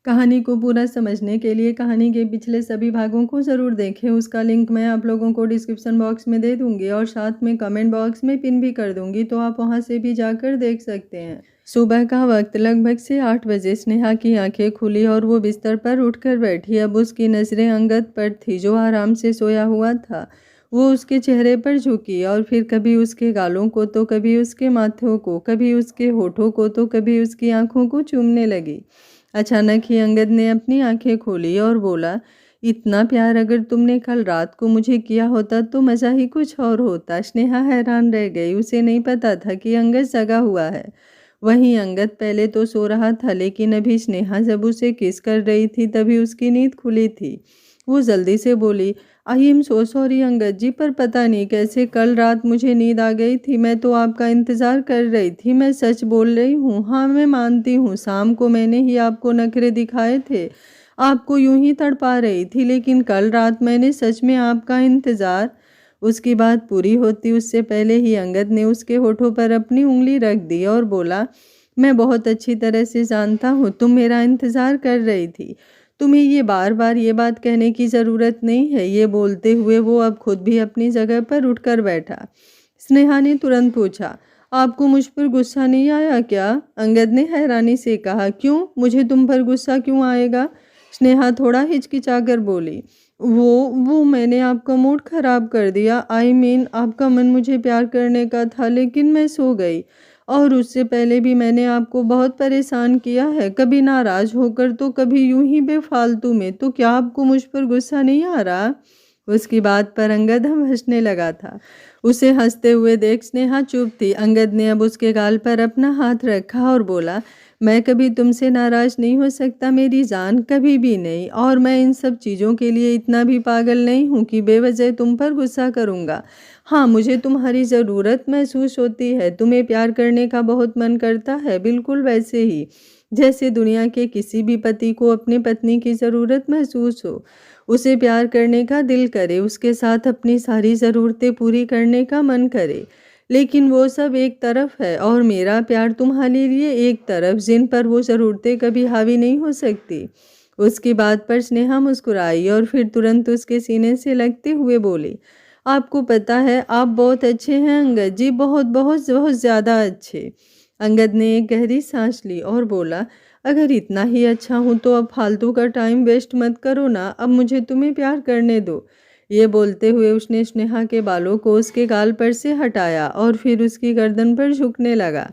कहानी को पूरा समझने के लिए कहानी के पिछले सभी भागों को ज़रूर देखें। उसका लिंक मैं आप लोगों को डिस्क्रिप्शन बॉक्स में दे दूँगी और साथ में कमेंट बॉक्स में पिन भी कर दूँगी, तो आप वहाँ से भी जाकर देख सकते हैं। सुबह का वक्त लगभग से 8 बजे स्नेहा की आंखें खुली और वो बिस्तर पर उठकर बैठी। अब उसकी नज़रें अंगद पर थी, जो आराम से सोया हुआ था। वो उसके चेहरे पर झुकी और फिर कभी उसके गालों को, तो कभी उसके माथे को, कभी उसके होठों को, तो कभी उसकी आंखों को चूमने लगी। अचानक ही अंगद ने अपनी आंखें खोली और बोला, इतना प्यार अगर तुमने कल रात को मुझे किया होता तो मज़ा ही कुछ और होता। स्नेहा हैरान रह गई। उसे नहीं पता था कि अंगद जगा हुआ है। वहीं अंगद पहले तो सो रहा था, लेकिन अभी स्नेहा जब उसे किस कर रही थी तभी उसकी नींद खुली थी। वो जल्दी से बोली, I am so sorry Angad ji, पर पता नहीं कैसे कल रात मुझे नींद आ गई थी। मैं तो आपका इंतज़ार कर रही थी। मैं सच बोल रही हूँ। हाँ, मैं मानती हूँ, शाम को मैंने ही आपको नखरे दिखाए थे, आपको यूं ही तड़पा रही थी, लेकिन कल रात मैंने सच में आपका इंतज़ार। उसकी बात पूरी होती उससे पहले ही अंगद ने उसके होठों पर अपनी उंगली रख दी और बोला, मैं बहुत अच्छी तरह से जानता हूँ तुम मेरा इंतज़ार कर रही थी। तुम्हें ये बार बार ये बात कहने की ज़रूरत नहीं है। ये बोलते हुए वो अब खुद भी अपनी जगह पर उठकर बैठा। स्नेहा ने तुरंत पूछा, आपको मुझ पर गुस्सा नहीं आया क्या? अंगद ने हैरानी से कहा, क्यों, मुझे तुम पर गुस्सा क्यों आएगा? स्नेहा थोड़ा हिचकिचाकर बोली, वो मैंने आपका मूड खराब कर दिया। आई मीन आपका मन मुझे प्यार करने का था, लेकिन मैं सो गई। और उससे पहले भी मैंने आपको बहुत परेशान किया है, कभी नाराज होकर तो कभी यूं ही बेफालतू में। तो क्या आपको मुझ पर गुस्सा नहीं आ रहा? उसकी बात पर अंगद हम हंसने लगा था। उसे हंसते हुए देख स्नेहा चुप थी। अंगद ने अब उसके गाल पर अपना हाथ रखा और बोला, मैं कभी तुमसे नाराज नहीं हो सकता मेरी जान, कभी भी नहीं। और मैं इन सब चीज़ों के लिए इतना भी पागल नहीं हूँ कि बेवजह तुम पर गुस्सा करूँगा। हाँ, मुझे तुम्हारी ज़रूरत महसूस होती है। तुम्हें प्यार करने का बहुत मन करता है, बिल्कुल वैसे ही जैसे दुनिया के किसी भी पति को अपनी पत्नी की ज़रूरत महसूस हो। उसे प्यार करने का दिल करे, उसके साथ अपनी सारी ज़रूरतें पूरी करने का मन करे। लेकिन वो सब एक तरफ है और मेरा प्यार तुम्हारे लिए एक तरफ, जिन पर वो ज़रूरतें कभी हावी नहीं हो सकती। उसकी बात पर स्नेहा मुस्कुराई और फिर तुरंत उसके सीने से लगते हुए बोली, आपको पता है आप बहुत अच्छे हैं अंगद जी, बहुत बहुत बहुत ज़्यादा अच्छे। अंगद ने एक गहरी सांस ली और बोला, अगर इतना ही अच्छा हूँ तो अब फालतू का टाइम वेस्ट मत करो ना, अब मुझे तुम्हें प्यार करने दो। ये बोलते हुए उसने स्नेहा के बालों को उसके गाल पर से हटाया और फिर उसकी गर्दन पर झुकने लगा।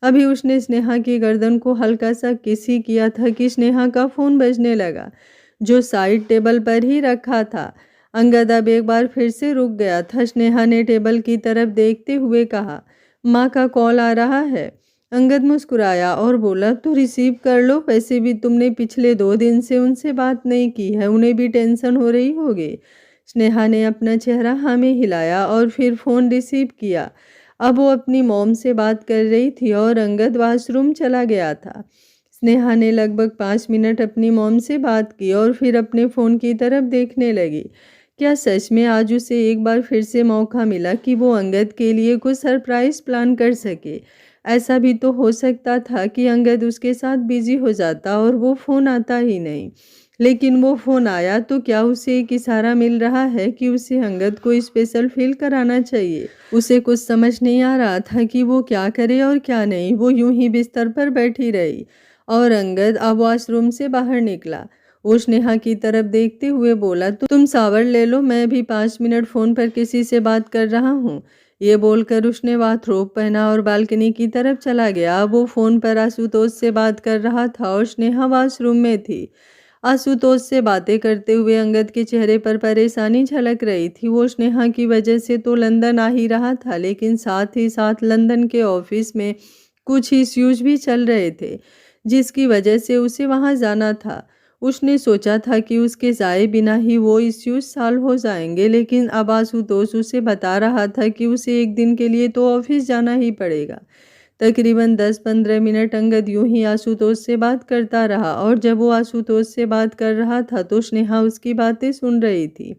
अभी उसने स्नेहा की गर्दन को हल्का सा किस ही किया था कि स्नेहा का फ़ोन बजने लगा, जो साइड टेबल पर ही रखा था। अंगद अब एक बार फिर से रुक गया था। स्नेहा ने टेबल की तरफ देखते हुए कहा, माँ का कॉल आ रहा है। अंगद मुस्कुराया और बोला, तो रिसीव कर लो, वैसे भी तुमने पिछले 2 दिन से उनसे बात नहीं की है, उन्हें भी टेंशन हो रही होगी। स्नेहा ने अपना चेहरा हाँ में हिलाया और फिर फ़ोन रिसीव किया। अब वो अपनी मॉम से बात कर रही थी और अंगद वॉशरूम चला गया था। स्नेहा ने लगभग 5 मिनट अपनी मॉम से बात की और फिर अपने फ़ोन की तरफ देखने लगी। क्या सच में आज उसे एक बार फिर से मौका मिला कि वो अंगद के लिए कुछ सरप्राइज़ प्लान कर सके? ऐसा भी तो हो सकता था कि अंगद उसके साथ बिजी हो जाता और वो फ़ोन आता ही नहीं। लेकिन वो फ़ोन आया तो क्या उसे एक इशारा मिल रहा है कि उसे अंगद को स्पेशल फील कराना चाहिए? उसे कुछ समझ नहीं आ रहा था कि वो क्या करे और क्या नहीं। वो यूं ही बिस्तर पर बैठी रही और अंगद अब वॉशरूम से बाहर निकला। वो स्नेहा की तरफ देखते हुए बोला, तो तुम शावर ले लो, मैं भी 5 मिनट फ़ोन पर किसी से बात कर रहा हूँ। ये बोलकर उसने बाथरोब पहना और बालकनी की तरफ चला गया। वो फ़ोन पर आशुतोष से बात कर रहा था और स्नेहा वॉशरूम में थी। आशुतोष से बातें करते हुए अंगद के चेहरे पर परेशानी झलक रही थी। वो स्नेहा की वजह से तो लंदन आ ही रहा था, लेकिन साथ ही साथ लंदन के ऑफिस में कुछ इश्यूज भी चल रहे थे, जिसकी वजह से उसे वहां जाना था। उसने सोचा था कि उसके जाए बिना ही वो इश्यूज सॉल्व हो जाएंगे, लेकिन अब आशुतोष उसे बता रहा था कि उसे एक दिन के लिए तो ऑफिस जाना ही पड़ेगा। तकरीबन 10-15 मिनट अंगद यूं ही आशुतोष से बात करता रहा और जब वो आशुतोष से बात कर रहा था तो स्नेहा उसकी बातें सुन रही थी,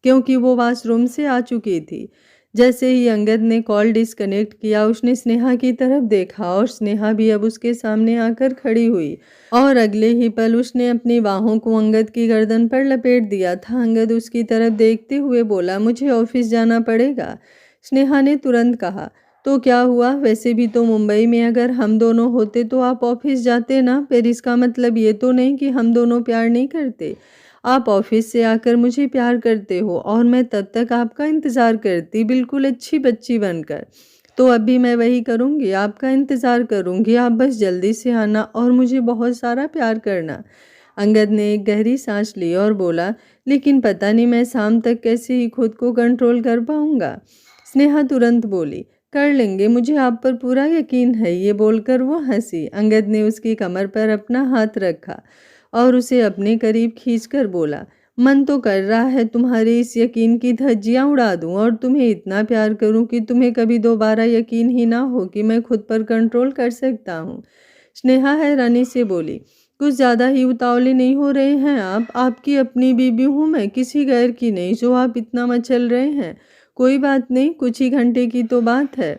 क्योंकि वो वॉशरूम से आ चुकी थी। जैसे ही अंगद ने कॉल डिस्कनेक्ट किया उसने स्नेहा की तरफ देखा और स्नेहा भी अब उसके सामने आकर खड़ी हुई और अगले ही पल उसने अपनी बाहों को अंगद की गर्दन पर लपेट दिया था। अंगद उसकी तरफ देखते हुए बोला, मुझे ऑफिस जाना पड़ेगा। स्नेहा ने तुरंत कहा, तो क्या हुआ, वैसे भी तो मुंबई में अगर हम दोनों होते तो आप ऑफिस जाते ना, फिर इसका मतलब ये तो नहीं कि हम दोनों प्यार नहीं करते। आप ऑफिस से आकर मुझे प्यार करते हो और मैं तब तक आपका इंतज़ार करती, बिल्कुल अच्छी बच्ची बनकर। तो अब भी मैं वही करूँगी, आपका इंतज़ार करूँगी। आप बस जल्दी से आना और मुझे बहुत सारा प्यार करना। अंगद ने एक गहरी सांस ली और बोला, लेकिन पता नहीं मैं शाम तक कैसे ही खुद को कंट्रोल कर पाऊँगा। स्नेहा तुरंत बोली, कर लेंगे, मुझे आप पर पूरा यकीन है। ये बोलकर वो हंसी। अंगद ने उसकी कमर पर अपना हाथ रखा और उसे अपने करीब खींचकर बोला, मन तो कर रहा है तुम्हारे इस यकीन की धज्जियां उड़ा दूं और तुम्हें इतना प्यार करूं कि तुम्हें कभी दोबारा यकीन ही ना हो कि मैं खुद पर कंट्रोल कर सकता हूं। स्नेहा हैरानी से बोली, कुछ ज़्यादा ही उतावले नहीं हो रहे हैं आप? आपकी अपनी बीबी हूँ मैं, किसी गैर की नहीं, जो आप इतना मचल रहे हैं। कोई बात नहीं, कुछ ही घंटे की तो बात है।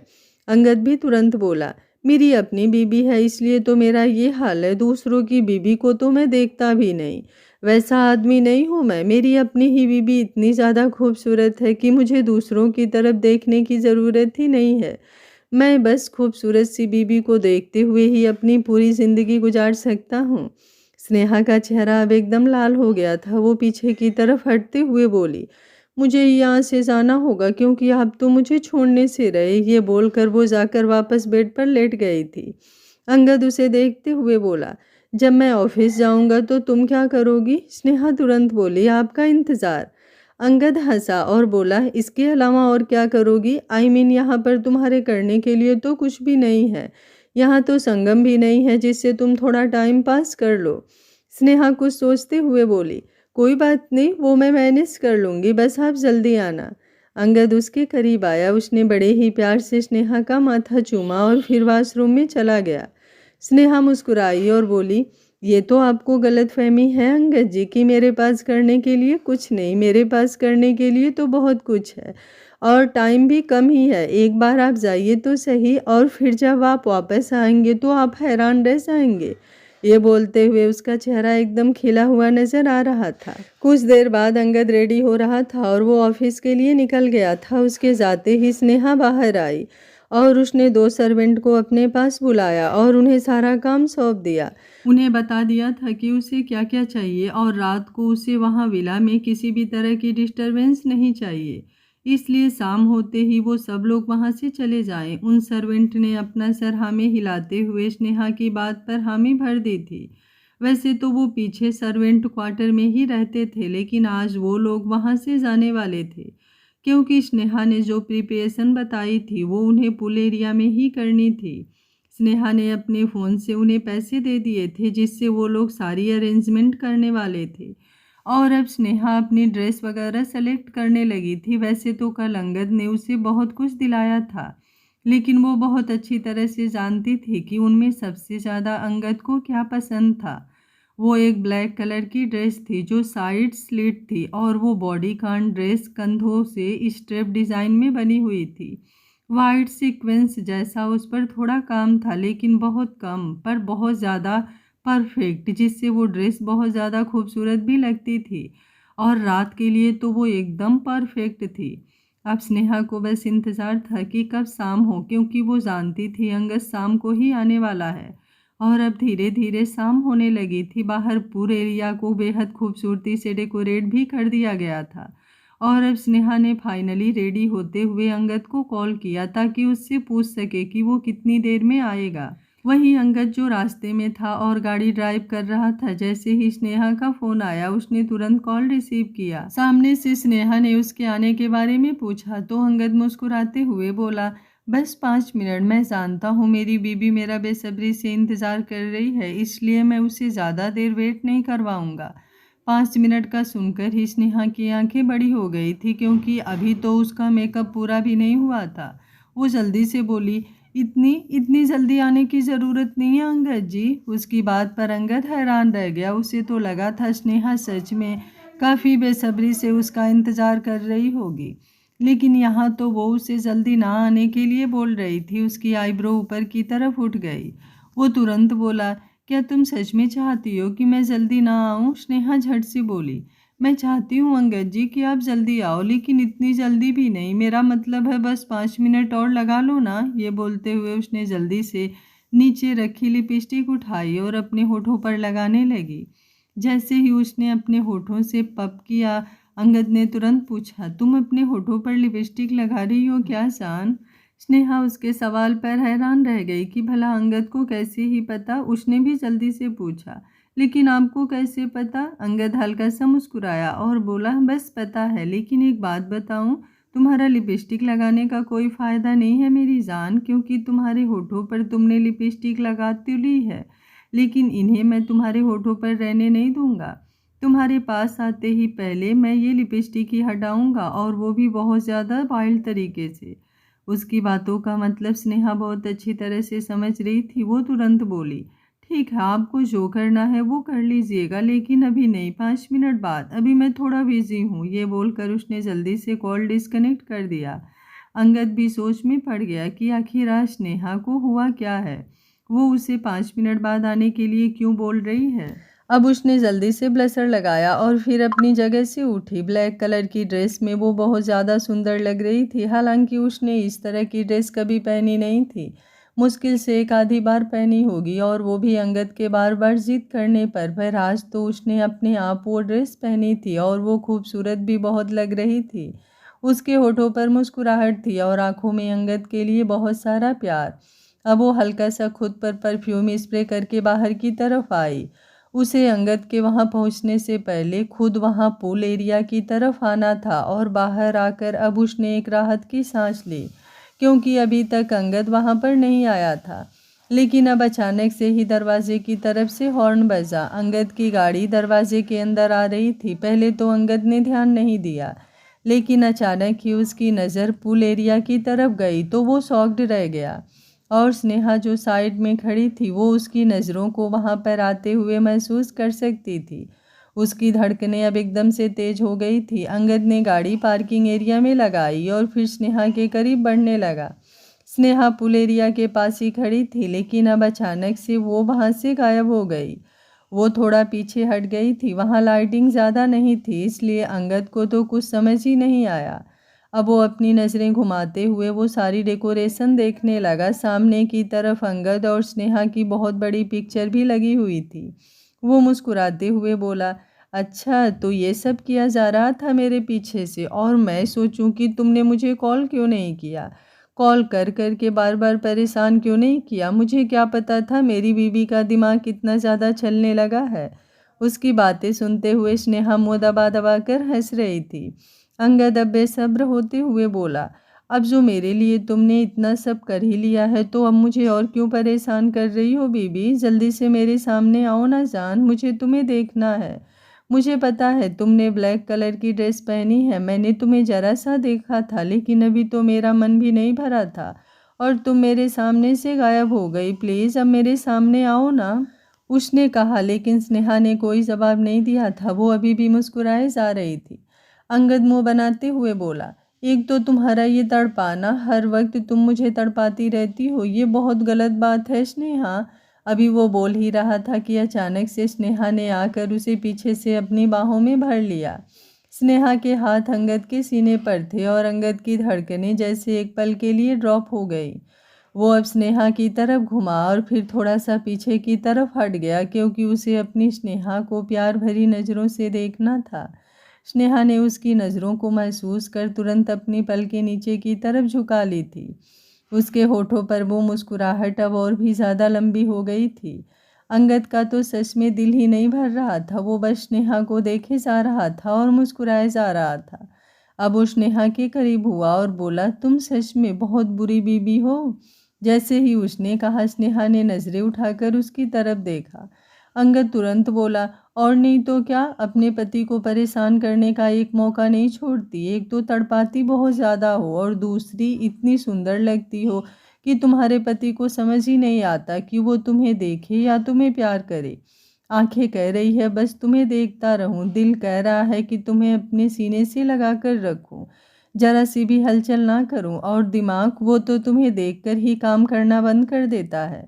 अंगद भी तुरंत बोला, मेरी अपनी बीबी है इसलिए तो मेरा ये हाल है, दूसरों की बीबी को तो मैं देखता भी नहीं। वैसा आदमी नहीं हूँ मैं, मेरी अपनी ही बीबी इतनी ज़्यादा खूबसूरत है कि मुझे दूसरों की तरफ देखने की ज़रूरत ही नहीं है। मैं बस खूबसूरत सी बीबी को देखते हुए ही अपनी पूरी ज़िंदगी गुजार सकता हूँ। स्नेहा का चेहरा अब एकदम लाल हो गया था। वो पीछे की तरफ हटते हुए बोली, मुझे यहाँ से जाना होगा क्योंकि आप तो मुझे छोड़ने से रहे। ये बोलकर वो जाकर वापस बेड पर लेट गई थी। अंगद उसे देखते हुए बोला, जब मैं ऑफिस जाऊंगा तो तुम क्या करोगी? स्नेहा तुरंत बोली, आपका इंतज़ार। अंगद हंसा और बोला, इसके अलावा और क्या करोगी? आई मीन यहाँ पर तुम्हारे करने के लिए तो कुछ भी नहीं है। यहाँ तो संगम भी नहीं है जिससे तुम थोड़ा टाइम पास कर लो। स्नेहा कुछ सोचते हुए बोली, कोई बात नहीं, वो मैं मैनेज कर लूँगी, बस आप जल्दी आना। अंगद उसके करीब आया। उसने बड़े ही प्यार से स्नेहा का माथा चूमा और फिर वॉशरूम में चला गया। स्नेहा मुस्कुराई और बोली, ये तो आपको गलतफहमी है अंगद जी कि मेरे पास करने के लिए कुछ नहीं। मेरे पास करने के लिए तो बहुत कुछ है और टाइम भी कम ही है। एक बार आप जाइए तो सही और फिर जब आप वापस आएंगे तो आप हैरान रह जाएंगे। ये बोलते हुए उसका चेहरा एकदम खिला हुआ नजर आ रहा था। कुछ देर बाद अंगद रेडी हो रहा था और वो ऑफिस के लिए निकल गया था। उसके जाते ही स्नेहा बाहर आई और उसने 2 सर्वेंट को अपने पास बुलाया और उन्हें सारा काम सौंप दिया। उन्हें बता दिया था कि उसे क्या क्या चाहिए और रात को उसे वहाँ विला में किसी भी तरह की डिस्टरबेंस नहीं चाहिए, इसलिए शाम होते ही वो सब लोग वहाँ से चले जाएं। उन सर्वेंट ने अपना सर हामी हिलाते हुए स्नेहा की बात पर हामी भर दी थी। वैसे तो वो पीछे सर्वेंट क्वार्टर में ही रहते थे, लेकिन आज वो लोग वहाँ से जाने वाले थे क्योंकि स्नेहा ने जो प्रिपरेशन बताई थी वो उन्हें पूल एरिया में ही करनी थी। स्नेहा ने अपने फ़ोन से उन्हें पैसे दे दिए थे जिससे वो लोग सारी अरेंजमेंट करने वाले थे और अब स्नेहा अपनी ड्रेस वगैरह सेलेक्ट करने लगी थी। वैसे तो कल अंगद ने उसे बहुत कुछ दिलाया था, लेकिन वो बहुत अच्छी तरह से जानती थी कि उनमें सबसे ज़्यादा अंगद को क्या पसंद था। वो एक ब्लैक कलर की ड्रेस थी जो साइड स्लिट थी और वो बॉडीकॉन ड्रेस कंधों से स्ट्रेप डिज़ाइन में बनी हुई थी। वाइट सीक्वेंस जैसा उस पर थोड़ा काम था, लेकिन बहुत कम पर बहुत ज़्यादा परफेक्ट, जिससे वो ड्रेस बहुत ज़्यादा खूबसूरत भी लगती थी और रात के लिए तो वो एकदम परफेक्ट थी। अब स्नेहा को बस इंतज़ार था कि कब शाम हो, क्योंकि वो जानती थी अंगद शाम को ही आने वाला है। और अब धीरे धीरे शाम होने लगी थी। बाहर पूरे एरिया को बेहद खूबसूरती से डेकोरेट भी कर दिया गया था और अब स्नेहा ने फाइनली रेडी होते हुए अंगद को कॉल किया ताकि उससे पूछ सके कि वो कितनी देर में आएगा। वहीं अंगद जो रास्ते में था और गाड़ी ड्राइव कर रहा था, जैसे ही स्नेहा का फ़ोन आया उसने तुरंत कॉल रिसीव किया। सामने से स्नेहा ने उसके आने के बारे में पूछा तो अंगद मुस्कुराते हुए बोला, बस 5 मिनट, मैं जानता हूँ मेरी बीबी मेरा बेसब्री से इंतज़ार कर रही है, इसलिए मैं उसे ज़्यादा देर वेट नहीं करवाऊँगा। 5 मिनट का सुनकर ही स्नेहा की आंखें बड़ी हो गई थी क्योंकि अभी तो उसका मेकअप पूरा भी नहीं हुआ था। वो जल्दी से बोली, इतनी इतनी जल्दी आने की ज़रूरत नहीं है अंगद जी। उसकी बात पर अंगद हैरान रह गया। उसे तो लगा था स्नेहा सच में काफ़ी बेसब्री से उसका इंतज़ार कर रही होगी, लेकिन यहाँ तो वो उसे जल्दी ना आने के लिए बोल रही थी। उसकी आईब्रो ऊपर की तरफ उठ गई। वो तुरंत बोला, क्या तुम सच में चाहती हो कि मैं जल्दी ना आऊँ? स्नेहा झट से बोली, मैं चाहती हूँ अंगद जी कि आप जल्दी आओ, लेकिन इतनी जल्दी भी नहीं। मेरा मतलब है बस 5 मिनट और लगा लो ना। ये बोलते हुए उसने जल्दी से नीचे रखी लिपस्टिक उठाई और अपने होठों पर लगाने लगी। जैसे ही उसने अपने होठों से पप किया, अंगद ने तुरंत पूछा, तुम अपने होठों पर लिपस्टिक लगा रही हो क्या जान? स्नेहा उसके सवाल पर हैरान रह गई कि भला अंगद को कैसे ही पता। उसने भी जल्दी से पूछा, लेकिन आपको कैसे पता? अंगद हल्का सा मुस्कुराया और बोला, बस पता है, लेकिन एक बात बताऊं, तुम्हारा लिपस्टिक लगाने का कोई फ़ायदा नहीं है मेरी जान, क्योंकि तुम्हारे होठों पर तुमने लिपस्टिक लगा तो ली है, लेकिन इन्हें मैं तुम्हारे होठों पर रहने नहीं दूंगा। तुम्हारे पास आते ही पहले मैं ये लिपस्टिक ही हटाऊंगा, और वो भी बहुत ज़्यादा वाइल्ड तरीके से। उसकी बातों का मतलब स्नेहा बहुत अच्छी तरह से समझ रही थी। वो तुरंत बोली, ठीक है, आपको जो करना है वो कर लीजिएगा, लेकिन अभी नहीं, 5 मिनट बाद, अभी मैं थोड़ा बिजी हूँ। ये बोलकर उसने जल्दी से कॉल डिस्कनेक्ट कर दिया। अंगद भी सोच में पड़ गया कि आखिर आज स्नेहा को हुआ क्या है। वो उसे 5 मिनट बाद आने के लिए क्यों बोल रही है। अब उसने जल्दी से ब्लशर लगाया और फिर अपनी जगह से उठी। ब्लैक कलर की ड्रेस में वो बहुत ज़्यादा सुंदर लग रही थी। हालांकि उसने इस तरह की ड्रेस कभी पहनी नहीं थी, मुश्किल से एक आधी बार पहनी होगी, और वो भी अंगद के बार बार जिद करने पर आज तो उसने अपने आप वो ड्रेस पहनी थी, और वो खूबसूरत भी बहुत लग रही थी। उसके होठों पर मुस्कुराहट थी और आंखों में अंगद के लिए बहुत सारा प्यार। अब वो हल्का सा खुद पर परफ्यूम स्प्रे करके बाहर की तरफ आई। उसे अंगद के वहाँ पहुँचने से पहले खुद वहाँ पूल एरिया की तरफ आना था, और बाहर आकर अब उसने एक राहत की सांस ली, क्योंकि अभी तक अंगद वहाँ पर नहीं आया था। लेकिन अब अचानक से ही दरवाजे की तरफ से हॉर्न बजा। अंगद की गाड़ी दरवाजे के अंदर आ रही थी। पहले तो अंगद ने ध्यान नहीं दिया, लेकिन अचानक ही उसकी नज़र पूल एरिया की तरफ गई तो वो शॉक्ड रह गया, और स्नेहा जो साइड में खड़ी थी वो उसकी नज़रों को वहाँ पर आते हुए महसूस कर सकती थी। उसकी धड़कनें अब एकदम से तेज हो गई थी। अंगद ने गाड़ी पार्किंग एरिया में लगाई और फिर स्नेहा के करीब बढ़ने लगा। स्नेहा पूल एरिया के पास ही खड़ी थी, लेकिन अब अचानक से वो वहाँ से गायब हो गई। वो थोड़ा पीछे हट गई थी। वहाँ लाइटिंग ज़्यादा नहीं थी, इसलिए अंगद को तो कुछ समझ ही नहीं आया। अब वो अपनी नज़रें घुमाते हुए वो सारी डेकोरेशन देखने लगा। सामने की तरफ अंगद और स्नेहा की बहुत बड़ी पिक्चर भी लगी हुई थी। वो मुस्कुराते हुए बोला, अच्छा, तो ये सब किया जा रहा था मेरे पीछे से, और मैं सोचूं कि तुमने मुझे कॉल क्यों नहीं किया, कॉल कर कर के बार बार परेशान क्यों नहीं किया। मुझे क्या पता था मेरी बीवी का दिमाग कितना ज़्यादा चलने लगा है। उसकी बातें सुनते हुए स्नेहा मुँह दबा दबा कर हंस रही थी। अंगद अब बेसब्र होते हुए बोला, अब जो मेरे लिए तुमने इतना सब कर ही लिया है, तो अब मुझे और क्यों परेशान कर रही हो बीबी? जल्दी से मेरे सामने आओ ना जान, मुझे तुम्हें देखना है। मुझे पता है तुमने ब्लैक कलर की ड्रेस पहनी है, मैंने तुम्हें जरा सा देखा था, लेकिन अभी तो मेरा मन भी नहीं भरा था और तुम मेरे सामने से गायब हो गई। प्लीज़ अब मेरे सामने आओ ना, उसने कहा। लेकिन स्नेहा ने कोई जवाब नहीं दिया था। वो अभी भी मुस्कुराए जा रही थी। अंगद मुंह बनाते हुए बोला, एक तो तुम्हारा ये तड़पाना, हर वक्त तुम मुझे तड़पाती रहती हो, ये बहुत गलत बात है स्नेहा। अभी वो बोल ही रहा था कि अचानक से स्नेहा ने आकर उसे पीछे से अपनी बाहों में भर लिया। स्नेहा के हाथ अंगद के सीने पर थे और अंगद की धड़कनें जैसे एक पल के लिए ड्रॉप हो गई। वो अब स्नेहा की तरफ घुमा और फिर थोड़ा सा पीछे की तरफ हट गया, क्योंकि उसे अपनी स्नेहा को प्यार भरी नज़रों से देखना था। स्नेहा ने उसकी नज़रों को महसूस कर तुरंत अपनी पलकें नीचे की तरफ झुका ली थी। उसके होठों पर वो मुस्कुराहट अब और भी ज़्यादा लंबी हो गई थी। अंगद का तो सच में दिल ही नहीं भर रहा था। वो बस स्नेहा को देखे जा रहा था और मुस्कुराए जा रहा था। अब वो स्नेहा के करीब हुआ और बोला, तुम सच में बहुत बुरी बीबी हो। जैसे ही उसने कहा, स्नेहा ने नज़रें उठाकर उसकी तरफ देखा। अंगद तुरंत बोला, और नहीं तो क्या, अपने पति को परेशान करने का एक मौका नहीं छोड़ती। एक तो तड़पाती बहुत ज़्यादा हो, और दूसरी इतनी सुंदर लगती हो कि तुम्हारे पति को समझ ही नहीं आता कि वो तुम्हें देखे या तुम्हें प्यार करे। आंखें कह रही है बस तुम्हें देखता रहूं, दिल कह रहा है कि तुम्हें अपने सीने से लगा कर रखूं। ज़रा सी भी हलचल ना करूं और दिमाग वो तो तुम्हें देखकर ही काम करना बंद कर देता है।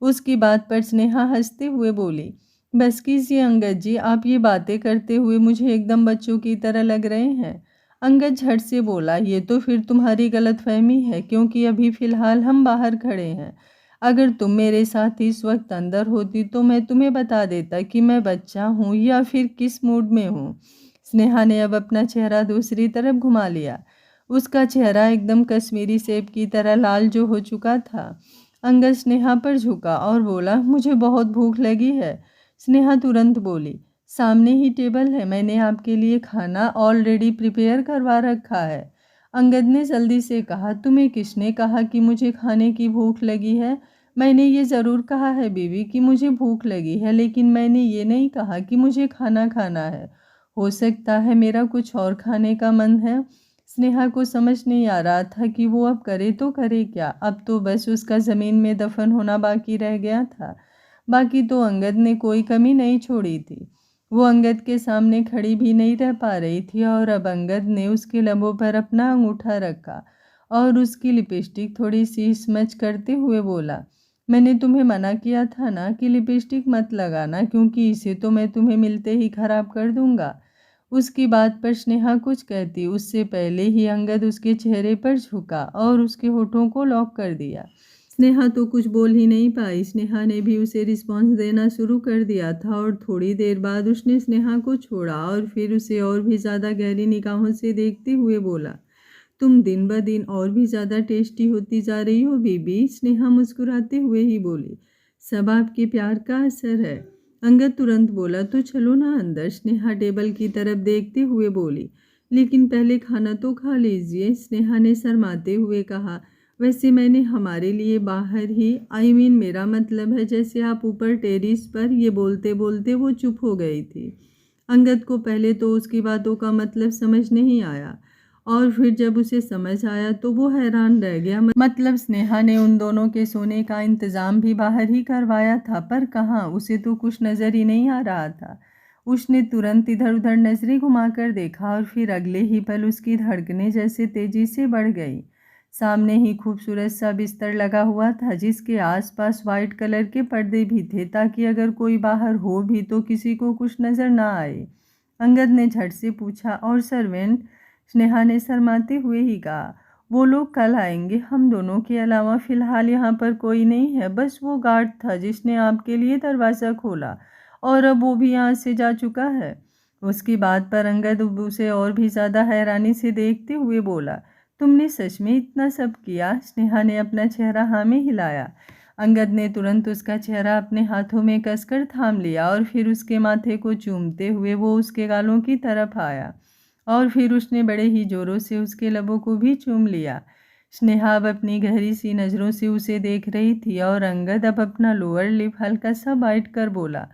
उसकी बात पर स्नेहा हंसते हुए बोली, बस कीजिए अंगद जी, आप ये बातें करते हुए मुझे एकदम बच्चों की तरह लग रहे हैं। अंगद झट से बोला, ये तो फिर तुम्हारी गलतफहमी है, क्योंकि अभी फ़िलहाल हम बाहर खड़े हैं। अगर तुम मेरे साथ इस वक्त अंदर होती तो मैं तुम्हें बता देता कि मैं बच्चा हूँ या फिर किस मूड में हूँ। स्नेहा ने अब अपना चेहरा दूसरी तरफ घुमा लिया। उसका चेहरा एकदम कश्मीरी सेब की तरह लाल जो हो चुका था। अंगद स्नेहा पर झुका और बोला, मुझे बहुत भूख लगी है। स्नेहा तुरंत बोली, सामने ही टेबल है, मैंने आपके लिए खाना ऑलरेडी प्रिपेयर करवा रखा है। अंगद ने जल्दी से कहा, तुम्हें किसने कहा कि मुझे खाने की भूख लगी है? मैंने ये ज़रूर कहा है बीवी कि मुझे भूख लगी है, लेकिन मैंने ये नहीं कहा कि मुझे खाना खाना है। हो सकता है मेरा कुछ और खाने का मन है। स्नेहा को समझ नहीं आ रहा था कि वो अब करे तो करे क्या। अब तो बस उसका ज़मीन में दफन होना बाकी रह गया था। बाकी तो अंगद ने कोई कमी नहीं छोड़ी थी। वो अंगद के सामने खड़ी भी नहीं रह पा रही थी और अब अंगद ने उसके लबों पर अपना अंगूठा रखा और उसकी लिपस्टिक थोड़ी सी स्मच करते हुए बोला, मैंने तुम्हें मना किया था ना कि लिपस्टिक मत लगाना, क्योंकि इसे तो मैं तुम्हें मिलते ही खराब कर दूंगा। उसकी बात पर स्नेहा कुछ कहती उससे पहले ही अंगद उसके चेहरे पर झुका और उसके होठों को लॉक कर दिया। स्नेहा तो कुछ बोल ही नहीं पाई। स्नेहा ने भी उसे रिस्पॉन्स देना शुरू कर दिया था और थोड़ी देर बाद उसने स्नेहा को छोड़ा और फिर उसे और भी ज़्यादा गहरी निगाहों से देखते हुए बोला, तुम दिन ब दिन और भी ज़्यादा टेस्टी होती जा रही हो बीबी। स्नेहा मुस्कुराते हुए ही बोली, सब आपके प्यार का असर है। अंगद तुरंत बोला, तो चलो ना अंदर। स्नेहा टेबल की तरफ देखते हुए बोली, लेकिन पहले खाना तो खा लीजिए। स्नेहा ने शर्माते हुए कहा, वैसे मैंने हमारे लिए बाहर ही, मेरा मतलब है जैसे आप ऊपर टेरिस पर। ये बोलते बोलते वो चुप हो गई थी। अंगद को पहले तो उसकी बातों का मतलब समझ नहीं आया और फिर जब उसे समझ आया तो वो हैरान रह गया। मतलब स्नेहा ने उन दोनों के सोने का इंतज़ाम भी बाहर ही करवाया था, पर कहाँ, उसे तो कुछ नज़र ही नहीं आ रहा था। उसने तुरंत इधर उधर नजरें घुमाकर देखा और फिर अगले ही पल उसकी धड़कनें जैसे तेजी से बढ़ गई। सामने ही खूबसूरत सा बिस्तर लगा हुआ था, जिसके आसपास वाइट कलर के पर्दे भी थे, ताकि अगर कोई बाहर हो भी तो किसी को कुछ नज़र ना आए। अंगद ने झट से पूछा, और सर्वेंट? स्नेहा ने शर्माते हुए ही कहा, वो लोग कल आएंगे, हम दोनों के अलावा फ़िलहाल यहाँ पर कोई नहीं है। बस वो गार्ड था जिसने आपके लिए दरवाज़ा खोला और अब वो भी यहाँ से जा चुका है। उसकी बात पर अंगद उसे और भी ज़्यादा हैरानी से देखते हुए बोला, तुमने सच में इतना सब किया? स्नेहा ने अपना चेहरा हाँ में हिलाया। अंगद ने तुरंत उसका चेहरा अपने हाथों में कसकर थाम लिया और फिर उसके माथे को चूमते हुए वो उसके गालों की तरफ आया और फिर उसने बड़े ही जोरों से उसके लबों को भी चूम लिया। स्नेहा अब अपनी गहरी सी नज़रों से उसे देख रही थी और अंगद अब अपना लोअर लिप हल्का सा बाइट कर बोला,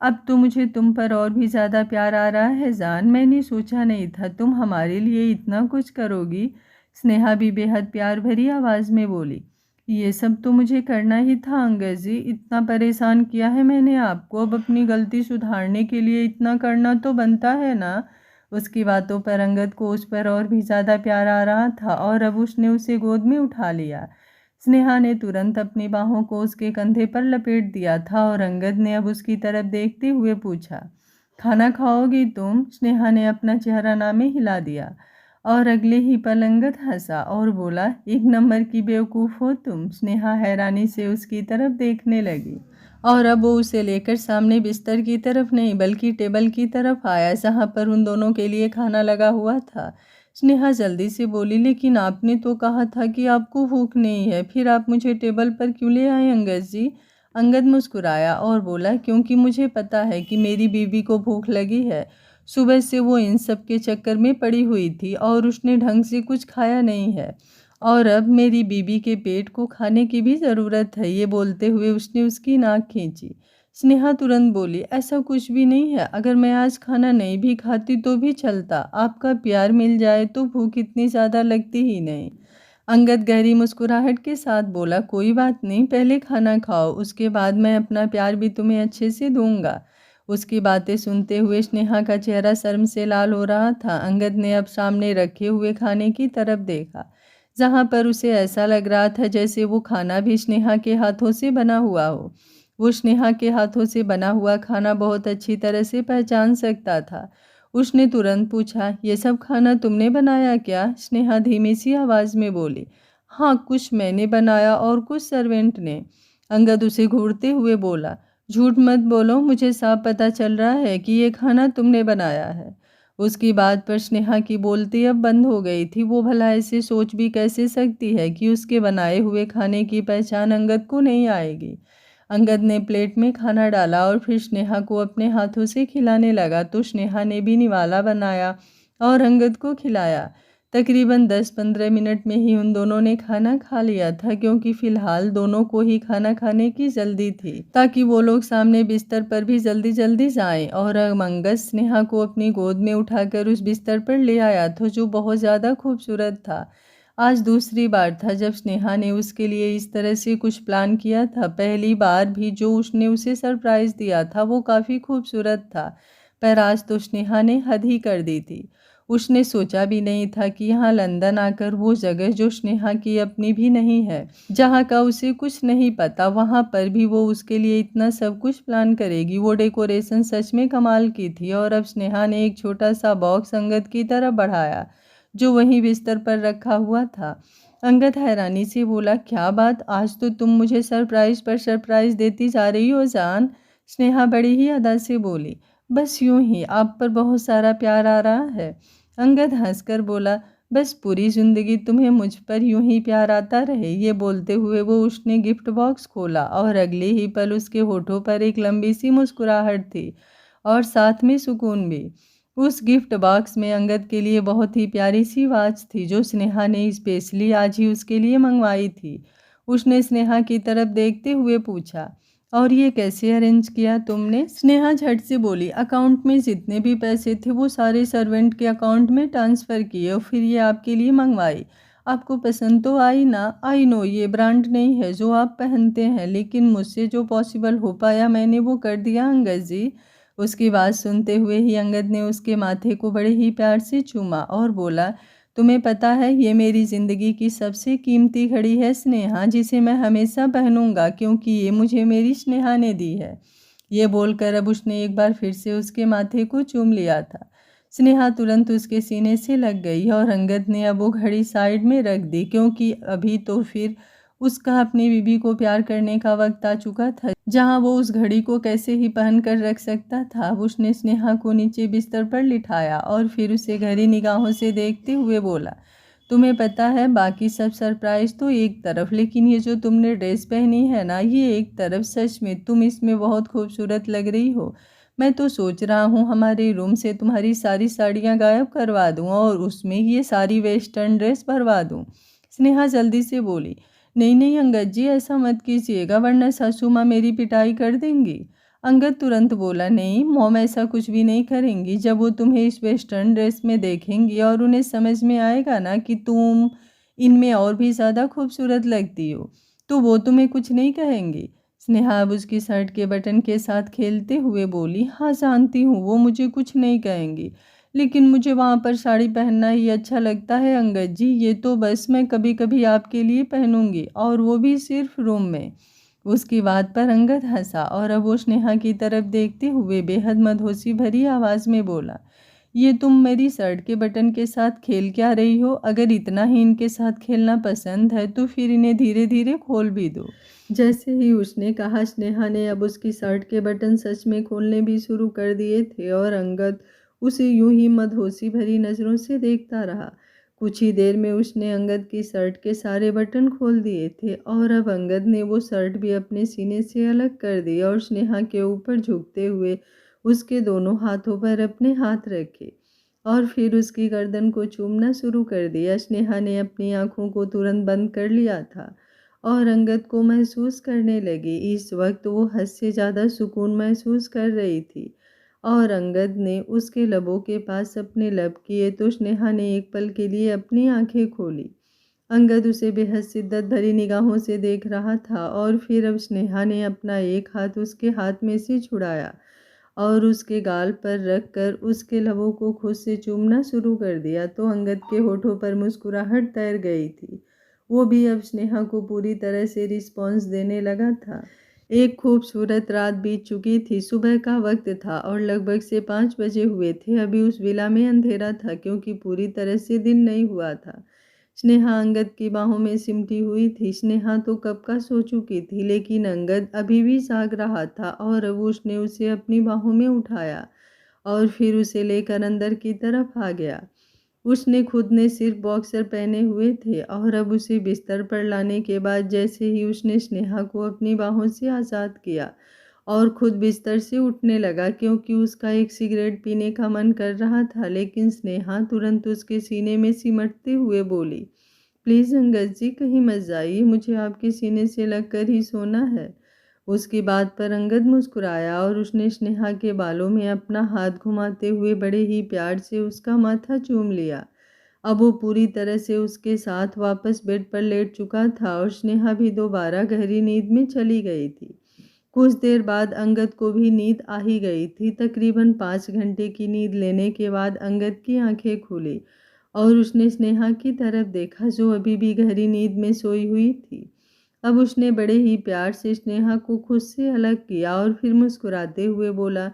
अब तो मुझे तुम पर और भी ज़्यादा प्यार आ रहा है जान। मैंने सोचा नहीं था तुम हमारे लिए इतना कुछ करोगी। स्नेहा भी बेहद प्यार भरी आवाज़ में बोली, ये सब तो मुझे करना ही था अंगद जी, इतना परेशान किया है मैंने आपको, अब अपनी गलती सुधारने के लिए इतना करना तो बनता है ना। उसकी बातों पर अंगद को उस पर और भी ज़्यादा प्यार आ रहा था और अब उसने उसे गोद में उठा लिया। स्नेहा ने तुरंत अपनी बाहों को उसके कंधे पर लपेट दिया था और अंगद ने अब उसकी तरफ देखते हुए पूछा, खाना खाओगी तुम? स्नेहा ने अपना चेहरा ना में हिला दिया और अगले ही पल अंगद हंसा और बोला, एक नंबर की बेवकूफ़ हो तुम। स्नेहा हैरानी से उसकी तरफ देखने लगी और अब वो उसे लेकर सामने बिस्तर की तरफ नहीं बल्कि टेबल की तरफ आया, जहाँ पर उन दोनों के लिए खाना लगा हुआ था। स्नेहा जल्दी से बोली, लेकिन आपने तो कहा था कि आपको भूख नहीं है, फिर आप मुझे टेबल पर क्यों ले आए अंगद जी? अंगद मुस्कुराया और बोला, क्योंकि मुझे पता है कि मेरी बीवी को भूख लगी है। सुबह से वो इन सब के चक्कर में पड़ी हुई थी और उसने ढंग से कुछ खाया नहीं है और अब मेरी बीबी के पेट को खाने की भी ज़रूरत है। ये बोलते हुए उसने उसकी नाक खींची। स्नेहा तुरंत बोली, ऐसा कुछ भी नहीं है, अगर मैं आज खाना नहीं भी खाती तो भी चलता, आपका प्यार मिल जाए तो भूख इतनी ज़्यादा लगती ही नहीं। अंगद गहरी मुस्कुराहट के साथ बोला, कोई बात नहीं, पहले खाना खाओ, उसके बाद मैं अपना प्यार भी तुम्हें अच्छे से दूंगा। उसकी बातें सुनते हुए स्नेहा का चेहरा शर्म से लाल हो रहा था। अंगद ने अब सामने रखे हुए खाने की तरफ देखा, जहां पर उसे ऐसा लग रहा था जैसे वो खाना भी स्नेहा के हाथों से बना हुआ हो। वो स्नेहा के हाथों से बना हुआ खाना बहुत अच्छी तरह से पहचान सकता था। उसने तुरंत पूछा, ये सब खाना तुमने बनाया क्या? स्नेहा धीमी सी आवाज में बोली, हाँ, कुछ मैंने बनाया और कुछ सर्वेंट ने। अंगद उसे घूरते हुए बोला, झूठ मत बोलो, मुझे साफ पता चल रहा है कि ये खाना तुमने बनाया है। उसकी बात पर स्नेहा की बोलती अब बंद हो गई थी। वो भला ऐसे सोच भी कैसे सकती है कि उसके बनाए हुए खाने की पहचान अंगद को नहीं आएगी। अंगद ने प्लेट में खाना डाला और फिर स्नेहा को अपने हाथों से खिलाने लगा, तो स्नेहा ने भी निवाला बनाया और अंगद को खिलाया। तकरीबन 10-15 मिनट में ही उन दोनों ने खाना खा लिया था, क्योंकि फिलहाल दोनों को ही खाना खाने की जल्दी थी, ताकि वो लोग सामने बिस्तर पर भी जल्दी जल्दी जाएं। और अंगद स्नेहा को अपनी गोद में उठाकर उस बिस्तर पर ले आया था, जो बहुत ज़्यादा खूबसूरत था। आज दूसरी बार था जब स्नेहा ने उसके लिए इस तरह से कुछ प्लान किया था। पहली बार भी जो उसने उसे सरप्राइज दिया था वो काफ़ी खूबसूरत था, पर आज तो स्नेहा ने हद ही कर दी थी। उसने सोचा भी नहीं था कि यहाँ लंदन आकर वो जगह जो स्नेहा की अपनी भी नहीं है, जहाँ का उसे कुछ नहीं पता, वहाँ पर भी वो उसके लिए इतना सब कुछ प्लान करेगी। वो डेकोरेशन सच में कमाल की थी। और अब स्नेहा ने एक छोटा सा बॉक्स अंगद की तरफ बढ़ाया, जो वहीं बिस्तर पर रखा हुआ था। अंगद हैरानी से बोला, क्या बात, आज तो तुम मुझे सरप्राइज पर सरप्राइज देती जा रही हो जान। स्नेहा बड़ी ही अदा से बोली, बस यूं ही, आप पर बहुत सारा प्यार आ रहा है। अंगद हंसकर बोला, बस पूरी जिंदगी तुम्हें मुझ पर यूं ही प्यार आता रहे। ये बोलते हुए वो उसने गिफ्ट बॉक्स खोला और अगले ही पल उसके होठों पर एक लंबी सी मुस्कुराहट थी और साथ में सुकून भी। उस गिफ्ट बॉक्स में अंगद के लिए बहुत ही प्यारी सी वॉच थी, जो स्नेहा ने स्पेशली आज ही उसके लिए मंगवाई थी। उसने स्नेहा की तरफ देखते हुए पूछा, और ये कैसे अरेंज किया तुमने? स्नेहा झट से बोली, अकाउंट में जितने भी पैसे थे वो सारे सर्वेंट के अकाउंट में ट्रांसफ़र किए और फिर ये आपके लिए मंगवाई। आपको पसंद तो आई ना? आई नो ये ब्रांड नहीं है जो आप पहनते हैं, लेकिन मुझसे जो पॉसिबल हो पाया मैंने वो कर दिया अंगद जी। उसकी बात सुनते हुए ही अंगद ने उसके माथे को बड़े ही प्यार से चूमा और बोला, तुम्हें पता है ये मेरी ज़िंदगी की सबसे कीमती घड़ी है स्नेहा, जिसे मैं हमेशा पहनूंगा, क्योंकि ये मुझे मेरी स्नेहा ने दी है। ये बोलकर अब उसने एक बार फिर से उसके माथे को चूम लिया था। स्नेहा तुरंत उसके सीने से लग गई और अंगद ने अब वो घड़ी साइड में रख दी, क्योंकि अभी तो फिर उसका अपनी बीबी को प्यार करने का वक्त आ चुका था, जहां वो उस घड़ी को कैसे ही पहन कर रख सकता था। अब उसने स्नेहा को नीचे बिस्तर पर लिटाया और फिर उसे गहरी निगाहों से देखते हुए बोला, तुम्हें पता है बाकी सब सरप्राइज तो एक तरफ, लेकिन ये जो तुमने ड्रेस पहनी है ना, ये एक तरफ। सच में तुम इसमें बहुत खूबसूरत लग रही हो। मैं तो सोच रहा हूँ हमारे रूम से तुम्हारी सारी साड़ियाँ गायब करवा दूँ और उसमें ये सारी वेस्टर्न ड्रेस भरवा दूँ। स्नेहा जल्दी से बोली, नहीं नहीं अंगद जी, ऐसा मत कीजिएगा, वरना सासू माँ मेरी पिटाई कर देंगी। अंगद तुरंत बोला, नहीं मॉम, ऐसा कुछ भी नहीं करेंगी। जब वो तुम्हें इस वेस्टर्न ड्रेस में देखेंगी और उन्हें समझ में आएगा ना कि तुम इनमें और भी ज़्यादा खूबसूरत लगती हो, तो वो तुम्हें कुछ नहीं कहेंगी। स्नेहा अब उसकी शर्ट के बटन के साथ खेलते हुए बोली, हाँ जानती हूँ वो मुझे कुछ नहीं कहेंगी, लेकिन मुझे वहाँ पर साड़ी पहनना ही अच्छा लगता है अंगद जी। ये तो बस मैं कभी कभी आपके लिए पहनूंगी, और वो भी सिर्फ रूम में। उसकी बात पर अंगद हंसा और अब वो स्नेहा की तरफ देखते हुए बेहद मदहोशी भरी आवाज़ में बोला, ये तुम मेरी शर्ट के बटन के साथ खेल क्या रही हो? अगर इतना ही इनके साथ खेलना पसंद है तो फिर इन्हें धीरे धीरे खोल भी दो। जैसे ही उसने कहा, स्नेहा ने अब उसकी शर्ट के बटन सच में खोलने भी शुरू कर दिए थे और अंगद उसे यूं ही मदहोशी भरी नज़रों से देखता रहा। कुछ ही देर में उसने अंगद की शर्ट के सारे बटन खोल दिए थे और अब अंगद ने वो शर्ट भी अपने सीने से अलग कर दी और स्नेहा के ऊपर झुकते हुए उसके दोनों हाथों पर अपने हाथ रखे और फिर उसकी गर्दन को चूमना शुरू कर दिया। स्नेहा ने अपनी आंखों को तुरंत बंद कर लिया था और अंगद को महसूस करने लगी। इस वक्त वो हद से ज़्यादा सुकून महसूस कर रही थी और अंगद ने उसके लबों के पास अपने लब किए तो स्नेहा ने एक पल के लिए अपनी आंखें खोली। अंगद उसे बेहद शिद्दत भरी निगाहों से देख रहा था और फिर अब स्नेहा ने अपना एक हाथ उसके हाथ में से छुड़ाया और उसके गाल पर रख कर उसके लबों को खुद से चूमना शुरू कर दिया तो अंगद के होठों पर मुस्कुराहट तैर गई थी। वो भी अब स्नेहा को पूरी तरह से रिस्पॉन्स देने लगा था। एक खूबसूरत रात बीत चुकी थी। सुबह का वक्त था और लगभग से 5 बजे हुए थे। अभी उस विला में अंधेरा था क्योंकि पूरी तरह से दिन नहीं हुआ था। स्नेहा अंगद की बाहों में सिमटी हुई थी। स्नेहा तो कब का सो चुकी थी, लेकिन अंगद अभी भी जाग रहा था और अब उसने उसे अपनी बाहों में उठाया और फिर उसे लेकर अंदर की तरफ आ गया। उसने खुद ने सिर्फ बॉक्सर पहने हुए थे और अब उसे बिस्तर पर लाने के बाद जैसे ही उसने स्नेहा को अपनी बाहों से आज़ाद किया और खुद बिस्तर से उठने लगा क्योंकि उसका एक सिगरेट पीने का मन कर रहा था, लेकिन स्नेहा तुरंत उसके सीने में सिमटते हुए बोली, प्लीज़ अंगद जी कहीं मत जाइए, मुझे आपके सीने से लगकर ही सोना है। उसकी बात पर अंगद मुस्कुराया और उसने स्नेहा के बालों में अपना हाथ घुमाते हुए बड़े ही प्यार से उसका माथा चूम लिया। अब वो पूरी तरह से उसके साथ वापस बेड पर लेट चुका था और स्नेहा भी दोबारा गहरी नींद में चली गई थी। कुछ देर बाद अंगद को भी नींद आ ही गई थी। तकरीबन 5 घंटे की नींद लेने के बाद अंगद की आंखें खुली और उसने स्नेहा की तरफ देखा जो अभी भी गहरी नींद में सोई हुई थी। अब उसने बड़े ही प्यार से स्नेहा को खुद से अलग किया और फिर मुस्कुराते हुए बोला,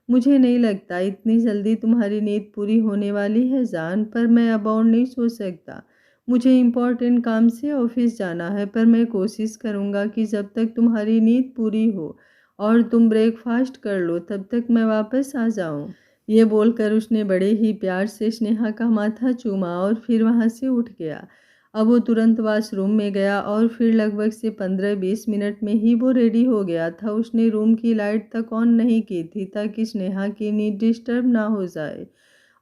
मुझे नहीं लगता इतनी जल्दी तुम्हारी नींद पूरी होने वाली है जान, पर मैं अब और नहीं सो सकता। मुझे इम्पोर्टेंट काम से ऑफिस जाना है, पर मैं कोशिश करूँगा कि जब तक तुम्हारी नींद पूरी हो और तुम ब्रेकफास्ट कर लो तब तक मैं वापस आ जाऊँ। ये बोलकर उसने बड़े ही प्यार से स्नेहा का माथा चूमा और फिर वहाँ से उठ गया। अब वो तुरंत वॉशरूम में गया और फिर लगभग से 15-20 मिनट में ही वो रेडी हो गया था। उसने रूम की लाइट तक ऑन नहीं की थी ताकि स्नेहा की नींद डिस्टर्ब ना हो जाए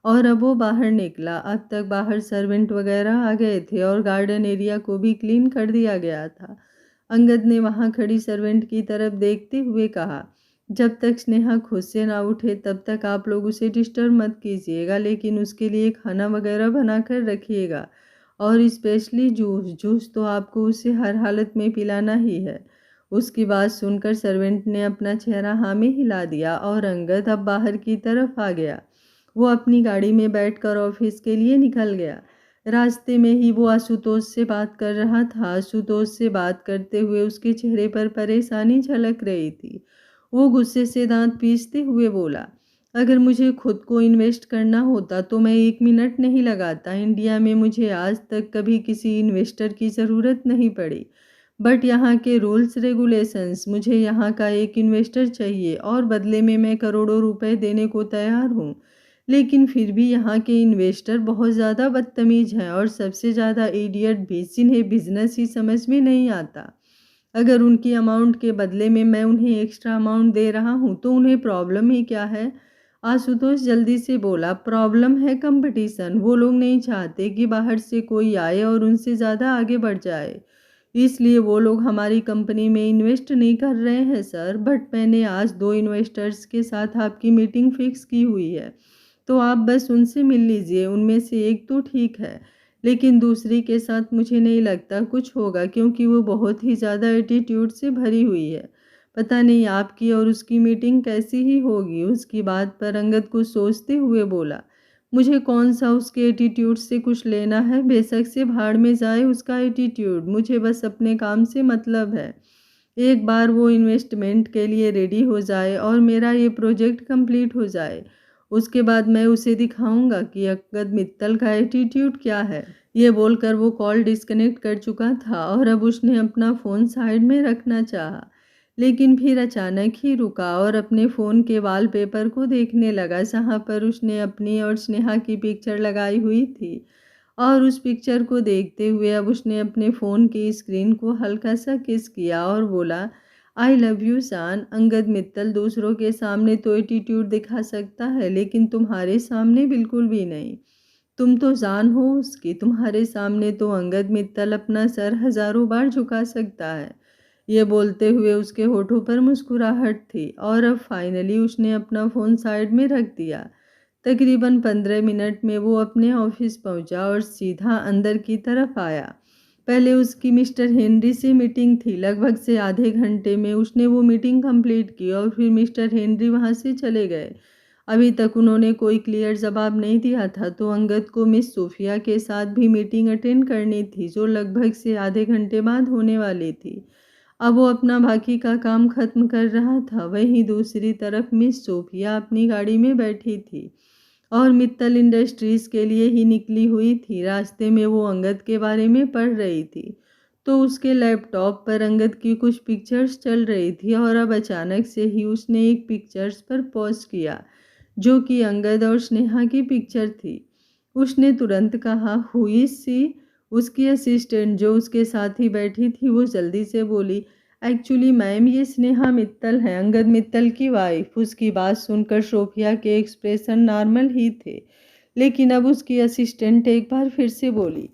और अब वो बाहर निकला। अब तक बाहर सर्वेंट वगैरह आ गए थे और गार्डन एरिया को भी क्लीन कर दिया गया था। अंगद ने वहाँ खड़ी सर्वेंट की तरफ देखते हुए कहा, जब तक स्नेहा खुद से ना उठे तब तक आप लोग उसे डिस्टर्ब मत कीजिएगा, लेकिन उसके लिए खाना वगैरह बना कर रखिएगा और स्पेशली जूस तो आपको उसे हर हालत में पिलाना ही है। उसकी बात सुनकर सर्वेंट ने अपना चेहरा हाँ में हिला दिया और अंगद अब बाहर की तरफ आ गया। वो अपनी गाड़ी में बैठकर ऑफिस के लिए निकल गया। रास्ते में ही वो आशुतोष से बात कर रहा था। आशुतोष से बात करते हुए उसके चेहरे पर परेशानी झलक रही थी। वो गुस्से से दांत पीसते हुए बोला, अगर मुझे खुद को इन्वेस्ट करना होता तो मैं 1 मिनट नहीं लगाता। इंडिया में मुझे आज तक कभी किसी इन्वेस्टर की ज़रूरत नहीं पड़ी, बट यहाँ के रूल्स रेगुलेशंस, मुझे यहाँ का एक इन्वेस्टर चाहिए और बदले में मैं करोड़ों रुपए देने को तैयार हूँ। लेकिन फिर भी यहाँ के इन्वेस्टर बहुत ज़्यादा बदतमीज़ हैं और सबसे ज़्यादा इडियट भी, जिन्हें बिजनेस ही समझ में नहीं आता। अगर उनकी अमाउंट के बदले में मैं उन्हें एक्स्ट्रा अमाउंट दे रहा हूँ तो उन्हें प्रॉब्लम ही क्या है? आशुतोष जल्दी से बोला, प्रॉब्लम है कंपटीशन। वो लोग नहीं चाहते कि बाहर से कोई आए और उनसे ज़्यादा आगे बढ़ जाए, इसलिए वो लोग हमारी कंपनी में इन्वेस्ट नहीं कर रहे हैं सर। बट मैंने आज 2 इन्वेस्टर्स के साथ आपकी मीटिंग फिक्स की हुई है, तो आप बस उनसे मिल लीजिए। उनमें से एक तो ठीक है, लेकिन दूसरी के साथ मुझे नहीं लगता कुछ होगा क्योंकि वो बहुत ही ज़्यादा एटीट्यूड से भरी हुई है। पता नहीं आपकी और उसकी मीटिंग कैसी ही होगी। उसकी बात पर अंगद कुछ सोचते हुए बोला, मुझे कौन सा उसके एटीट्यूड से कुछ लेना है, बेशक से भाड़ में जाए उसका एटीट्यूड, मुझे बस अपने काम से मतलब है। एक बार वो इन्वेस्टमेंट के लिए रेडी हो जाए और मेरा ये प्रोजेक्ट कंप्लीट हो जाए, उसके बाद मैं उसे दिखाऊंगा कि अंगद मित्तल का एटीट्यूड क्या है। ये बोलकर वो कॉल डिस्कनेक्ट कर चुका था और अब उसने अपना फ़ोन साइड में रखना चाहा, लेकिन फिर अचानक ही रुका और अपने फ़ोन के वॉलपेपर को देखने लगा जहाँ पर उसने अपनी और स्नेहा की पिक्चर लगाई हुई थी। और उस पिक्चर को देखते हुए अब उसने अपने फ़ोन की स्क्रीन को हल्का सा किस किया और बोला, आई लव यू जान। अंगद मित्तल दूसरों के सामने तो एटीट्यूड दिखा सकता है, लेकिन तुम्हारे सामने बिल्कुल भी नहीं। तुम तो जान हो उसकी, तुम्हारे सामने तो अंगद मित्तल अपना सर हजारों बार झुका सकता है। ये बोलते हुए उसके होठों पर मुस्कुराहट थी और अब फाइनली उसने अपना फ़ोन साइड में रख दिया। तकरीबन 15 मिनट में वो अपने ऑफिस पहुंचा और सीधा अंदर की तरफ आया। पहले उसकी मिस्टर हेनरी से मीटिंग थी। लगभग से आधे घंटे में उसने वो मीटिंग कंप्लीट की और फिर मिस्टर हेनरी वहाँ से चले गए। अभी तक उन्होंने कोई क्लियर जवाब नहीं दिया था, तो अंगद को मिस सोफिया के साथ भी मीटिंग अटेंड करनी थी, जो लगभग से आधे घंटे बाद होने वाली थी। अब वो अपना बाकी का काम खत्म कर रहा था। वहीं दूसरी तरफ मिस सोफिया अपनी गाड़ी में बैठी थी और मित्तल इंडस्ट्रीज़ के लिए ही निकली हुई थी। रास्ते में वो अंगद के बारे में पढ़ रही थी, तो उसके लैपटॉप पर अंगद की कुछ पिक्चर्स चल रही थी और अब अचानक से ही उसने एक पिक्चर्स पर पॉज किया, जो कि अंगद और स्नेहा की पिक्चर थी। उसने तुरंत कहा, हु इज सी? उसकी असिस्टेंट जो उसके साथ ही बैठी थी वो जल्दी से बोली, एक्चुअली मैम ये स्नेहा मित्तल है, अंगद मित्तल की वाइफ। उसकी बात सुनकर सोफिया के एक्सप्रेशन नॉर्मल ही थे, लेकिन अब उसकी असिस्टेंट एक बार फिर से बोली,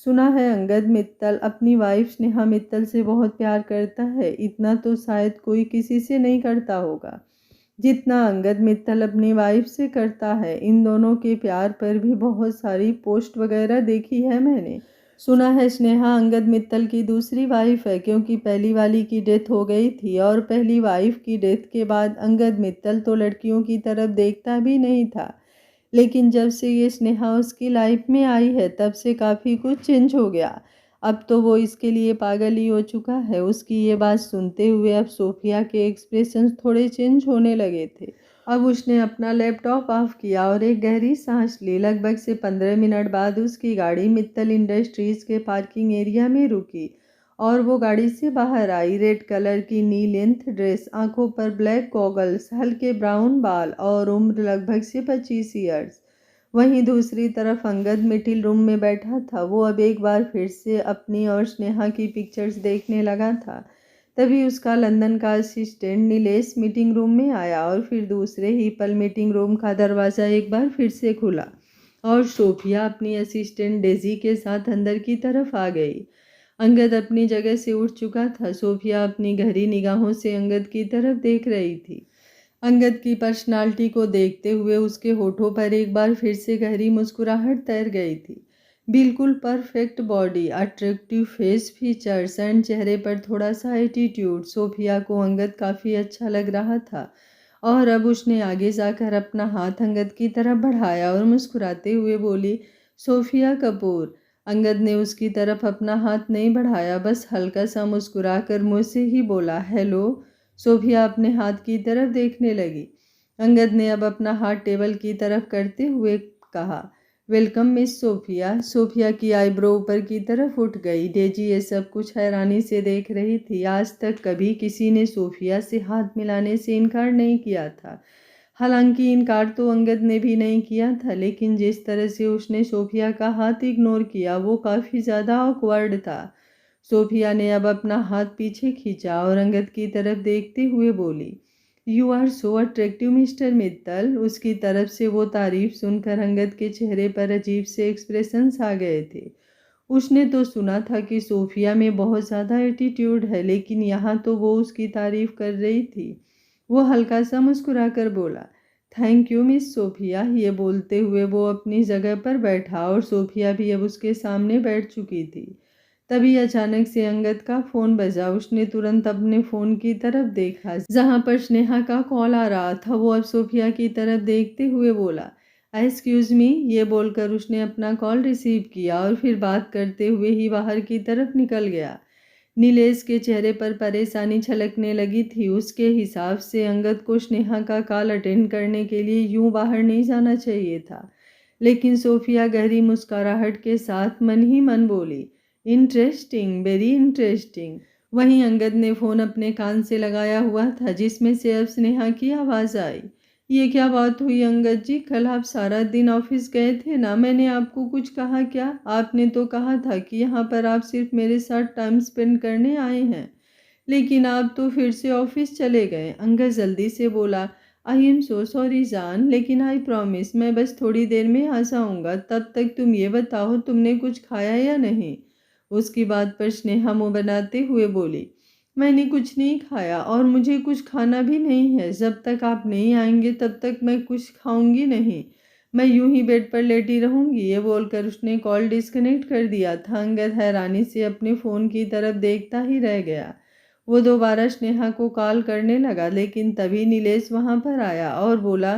सुना है अंगद मित्तल अपनी वाइफ स्नेहा मित्तल से बहुत प्यार करता है। इतना तो शायद कोई किसी से नहीं करता होगा जितना अंगद मित्तल अपनी वाइफ से करता है। इन दोनों के प्यार पर भी बहुत सारी पोस्ट वगैरह देखी है मैंने। सुना है स्नेहा अंगद मित्तल की दूसरी वाइफ है, क्योंकि पहली वाली की डेथ हो गई थी और पहली वाइफ की डेथ के बाद अंगद मित्तल तो लड़कियों की तरफ देखता भी नहीं था। लेकिन जब से ये स्नेहा उसकी लाइफ में आई है तब से काफ़ी कुछ चेंज हो गया। अब तो वो इसके लिए पागल ही हो चुका है। उसकी ये बात सुनते हुए अब सोफिया के एक्सप्रेशंस थोड़े चेंज होने लगे थे। अब उसने अपना लैपटॉप ऑफ किया और एक गहरी सांस ली। लगभग से 15 मिनट बाद उसकी गाड़ी मित्तल इंडस्ट्रीज़ के पार्किंग एरिया में रुकी और वो गाड़ी से बाहर आई। रेड कलर की नी लेंथ ड्रेस, आंखों पर ब्लैक गॉगल्स, हल्के ब्राउन बाल और उम्र लगभग से 25 ईयर्स। वहीं दूसरी तरफ अंगद मिडिल रूम में बैठा था। वो अब एक बार फिर से अपनी और स्नेहा की पिक्चर्स देखने लगा था। तभी उसका लंदन का असिस्टेंट नीलेश मीटिंग रूम में आया और फिर दूसरे ही पल मीटिंग रूम का दरवाज़ा एक बार फिर से खुला और सोफिया अपनी असिस्टेंट डेजी के साथ अंदर की तरफ आ गई। अंगद अपनी जगह से उठ चुका था। सोफिया अपनी गहरी निगाहों से अंगद की तरफ देख रही थी। अंगद की पर्सनालिटी को देखते हुए उसके होठों पर एक बार फिर से गहरी मुस्कुराहट तैर गई थी। बिल्कुल perfect body, attractive face features and चेहरे पर थोड़ा सा एटीट्यूड। सोफिया को अंगद काफ़ी अच्छा लग रहा था और अब उसने आगे जाकर अपना हाथ अंगद की तरफ बढ़ाया और मुस्कुराते हुए बोली, सोफिया कपूर। अंगद ने उसकी तरफ अपना हाथ नहीं बढ़ाया, बस हल्का सा मुस्कुराकर मुँह से ही बोला, हेलो। सोफिया अपने हाथ की तरफ देखने लगी। अंगद ने अब अपना हाथ टेबल की तरफ करते हुए कहा, वेलकम मिस सोफिया। सोफिया की आईब्रो ऊपर की तरफ उठ गई। डेजी ये सब कुछ हैरानी से देख रही थी। आज तक कभी किसी ने सोफिया से हाथ मिलाने से इनकार नहीं किया था। हालांकि इनकार तो अंगद ने भी नहीं किया था, लेकिन जिस तरह से उसने सोफिया का हाथ इग्नोर किया वो काफ़ी ज़्यादा ऑकवर्ड था। सोफिया ने अब अपना हाथ पीछे खींचा और अंगद की तरफ देखते हुए बोली, you are so attractive mister Mittal. उसकी तरफ से वो तारीफ सुनकर अंगद के चेहरे पर अजीब से एक्सप्रेशंस आ गए थे। उसने तो सुना था कि सोफिया में बहुत ज़्यादा एटीट्यूड है, लेकिन यहाँ तो वो उसकी तारीफ कर रही थी। वो हल्का सा मुस्कुराकर बोला, थैंक यू मिस सोफिया। ये बोलते हुए वो अपनी जगह पर बैठा और सोफिया भी अब उसके सामने बैठ चुकी थी। तभी अचानक से अंगद का फ़ोन बजा। उसने तुरंत अपने फ़ोन की तरफ देखा जहाँ पर स्नेहा का कॉल आ रहा था। वो अब सोफिया की तरफ देखते हुए बोला, एक्सक्यूज़ मी। ये बोलकर उसने अपना कॉल रिसीव किया और फिर बात करते हुए ही बाहर की तरफ निकल गया। नीलेश के चेहरे पर परेशानी छलकने लगी थी। उसके हिसाब से अंगद को स्नेहा का कॉल अटेंड करने के लिए यूं बाहर नहीं जाना चाहिए था, लेकिन सोफिया गहरी मुस्कुराहट के साथ मन ही मन बोली, इंटरेस्टिंग, वेरी इंटरेस्टिंग। वहीं अंगद ने फ़ोन अपने कान से लगाया हुआ था, जिसमें से अब स्नेहा की आवाज़ आई, ये क्या बात हुई अंगद जी? कल आप सारा दिन ऑफिस गए थे ना? मैंने आपको कुछ कहा क्या? आपने तो कहा था कि यहाँ पर आप सिर्फ मेरे साथ टाइम स्पेंड करने आए हैं, लेकिन आप तो फिर से ऑफिस चले गए। अंगद जल्दी से बोला, आई एम सो सॉरी जान, लेकिन आई प्रॉमिस मैं बस थोड़ी देर में आ जाऊँगा। तब तक तुम ये बताओ तुमने कुछ खाया या नहीं? उसकी बात पर स्नेहा मुँह बनाते हुए बोली, मैंने कुछ नहीं खाया और मुझे कुछ खाना भी नहीं है। जब तक आप नहीं आएंगे तब तक मैं कुछ खाऊंगी नहीं। मैं यूं ही बेड पर लेटी रहूंगी। ये बोलकर उसने कॉल डिस्कनेक्ट कर दिया था। अंगद हैरानी से अपने फ़ोन की तरफ देखता ही रह गया। वो दोबारा स्नेहा को कॉल करने लगा, लेकिन तभी नीलेश वहां पर आया और बोला,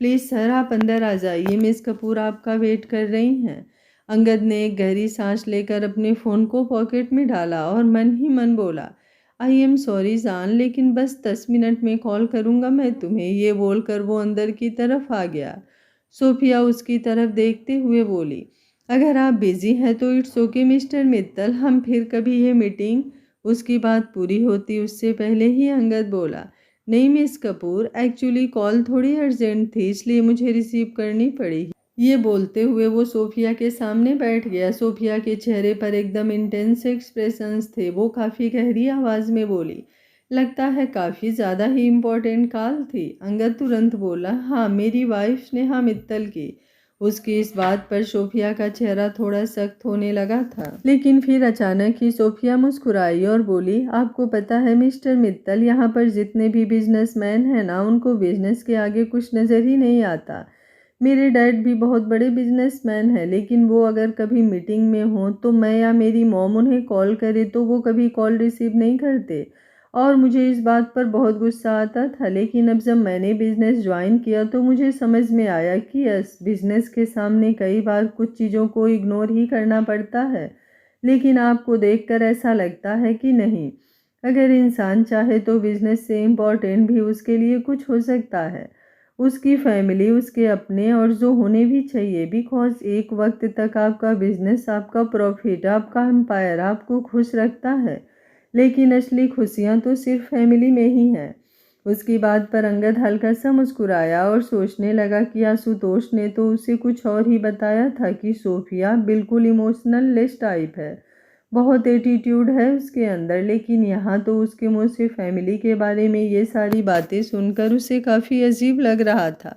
प्लीज़ सर आप अंदर आ जाइए, मिस कपूर आपका वेट कर रही हैं। अंगद ने एक गहरी सांस लेकर अपने फ़ोन को पॉकेट में डाला और मन ही मन बोला, आई एम सॉरी जान, लेकिन बस 10 मिनट में कॉल करूँगा मैं तुम्हें। ये बोलकर वो अंदर की तरफ आ गया। सोफिया उसकी तरफ देखते हुए बोली, अगर आप बिज़ी हैं तो इट्स ओके मिस्टर मित्तल, हम फिर कभी ये मीटिंग। उसकी बात पूरी होती उससे पहले ही अंगद बोला, नहीं मिस कपूर, एक्चुअली कॉल थोड़ी अर्जेंट थी इसलिए मुझे रिसीव करनी पड़ी। ये बोलते हुए वो सोफिया के सामने बैठ गया। सोफिया के चेहरे पर एकदम इंटेंस एक्सप्रेशंस थे। वो काफ़ी गहरी आवाज़ में बोली, लगता है काफ़ी ज़्यादा ही इम्पोर्टेंट कॉल थी। अंगद तुरंत बोला, हाँ मेरी वाइफ स्नेहा मित्तल की। उसकी इस बात पर सोफिया का चेहरा थोड़ा सख्त होने लगा था, लेकिन फिर अचानक ही सोफिया मुस्कुराई और बोली, आपको पता है मिस्टर मित्तल, यहाँ पर जितने भी बिजनेसमैन हैं ना, उनको बिजनेस के आगे कुछ नज़र ही नहीं आता। मेरे डैड भी बहुत बड़े बिजनेसमैन हैं, लेकिन वो अगर कभी मीटिंग में हों तो मैं या मेरी मॉम उन्हें कॉल करे तो वो कभी कॉल रिसीव नहीं करते और मुझे इस बात पर बहुत गुस्सा आता था। लेकिन अब जब मैंने बिज़नेस ज्वाइन किया तो मुझे समझ में आया कि यस, बिज़नेस के सामने कई बार कुछ चीज़ों को इग्नोर ही करना पड़ता है। लेकिन आपको देखकर ऐसा लगता है कि नहीं, अगर इंसान चाहे तो बिज़नेस से इम्पोर्टेंट भी उसके लिए कुछ हो सकता है, उसकी फैमिली, उसके अपने, और जो होने भी चाहिए। बिकॉज एक वक्त तक आपका बिजनेस, आपका प्रॉफिट, आपका एम्पायर आपको खुश रखता है, लेकिन असली खुशियाँ तो सिर्फ फैमिली में ही हैं। उसकी बात पर अंगद हल्का सा मुस्कुराया और सोचने लगा कि आशुतोष ने तो उसे कुछ और ही बताया था कि सोफिया बिल्कुल इमोशनल लेस टाइप है, बहुत एटीट्यूड है उसके अंदर। लेकिन यहाँ तो उसके मुंह से फैमिली के बारे में ये सारी बातें सुनकर उसे काफ़ी अजीब लग रहा था,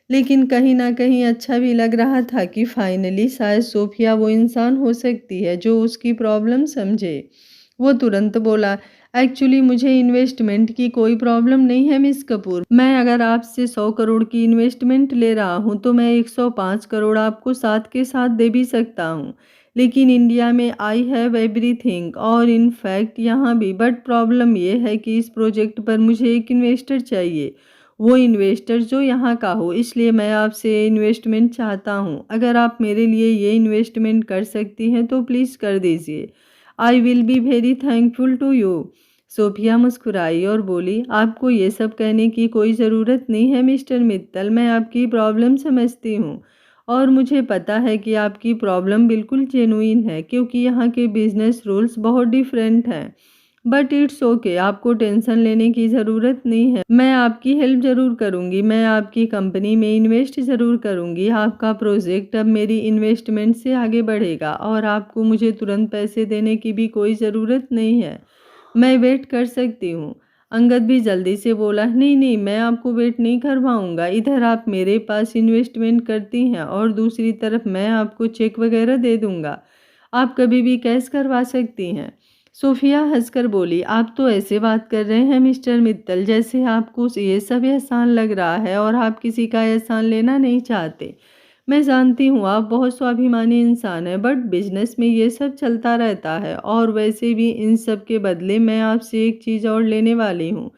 लेकिन कहीं ना कहीं अच्छा भी लग रहा था कि फाइनली शायद सोफिया वो इंसान हो सकती है जो उसकी प्रॉब्लम समझे। वो तुरंत बोला, एक्चुअली मुझे इन्वेस्टमेंट की कोई प्रॉब्लम नहीं है मिस कपूर। मैं अगर आपसे 100 करोड़ की इन्वेस्टमेंट ले रहा हूँ तो मैं 105 करोड़ आपको साथ के साथ दे भी सकता हूँ। लेकिन इंडिया में आई हैव एवरीथिंग, और इनफैक्ट यहाँ भी, बट प्रॉब्लम ये है कि इस प्रोजेक्ट पर मुझे एक इन्वेस्टर चाहिए, वो इन्वेस्टर जो यहाँ का हो। इसलिए मैं आपसे इन्वेस्टमेंट चाहता हूँ। अगर आप मेरे लिए ये इन्वेस्टमेंट कर सकती हैं तो प्लीज़ कर दीजिए। I will be very thankful to you. Sophia मुस्कुराई और बोली, आपको ये सब कहने की कोई ज़रूरत नहीं है मिस्टर मित्तल, मैं आपकी प्रॉब्लम समझती हूँ और मुझे पता है कि आपकी प्रॉब्लम बिल्कुल जेनुइन है, क्योंकि यहाँ के बिजनेस रूल्स बहुत डिफरेंट हैं। बट इट्स ओके, आपको टेंशन लेने की ज़रूरत नहीं है। मैं आपकी हेल्प ज़रूर करूँगी, मैं आपकी कंपनी में इन्वेस्ट ज़रूर करूँगी। आपका प्रोजेक्ट अब मेरी इन्वेस्टमेंट से आगे बढ़ेगा और आपको मुझे तुरंत पैसे देने की भी कोई ज़रूरत नहीं है, मैं वेट कर सकती हूँ। अंगद भी जल्दी से बोला, नहीं नहीं, मैं आपको वेट नहीं करवाऊँगा। इधर आप मेरे पास इन्वेस्टमेंट करती हैं और दूसरी तरफ मैं आपको चेक वगैरह दे दूँगा, आप कभी भी कैश करवा सकती हैं। सोफिया हंसकर बोली, आप तो ऐसे बात कर रहे हैं मिस्टर मित्तल जैसे आपको ये सब एहसान लग रहा है और आप किसी का एहसान लेना नहीं चाहते। मैं जानती हूँ आप बहुत स्वाभिमानी इंसान हैं, बट बिजनेस में ये सब चलता रहता है और वैसे भी इन सब के बदले मैं आपसे एक चीज़ और लेने वाली हूँ,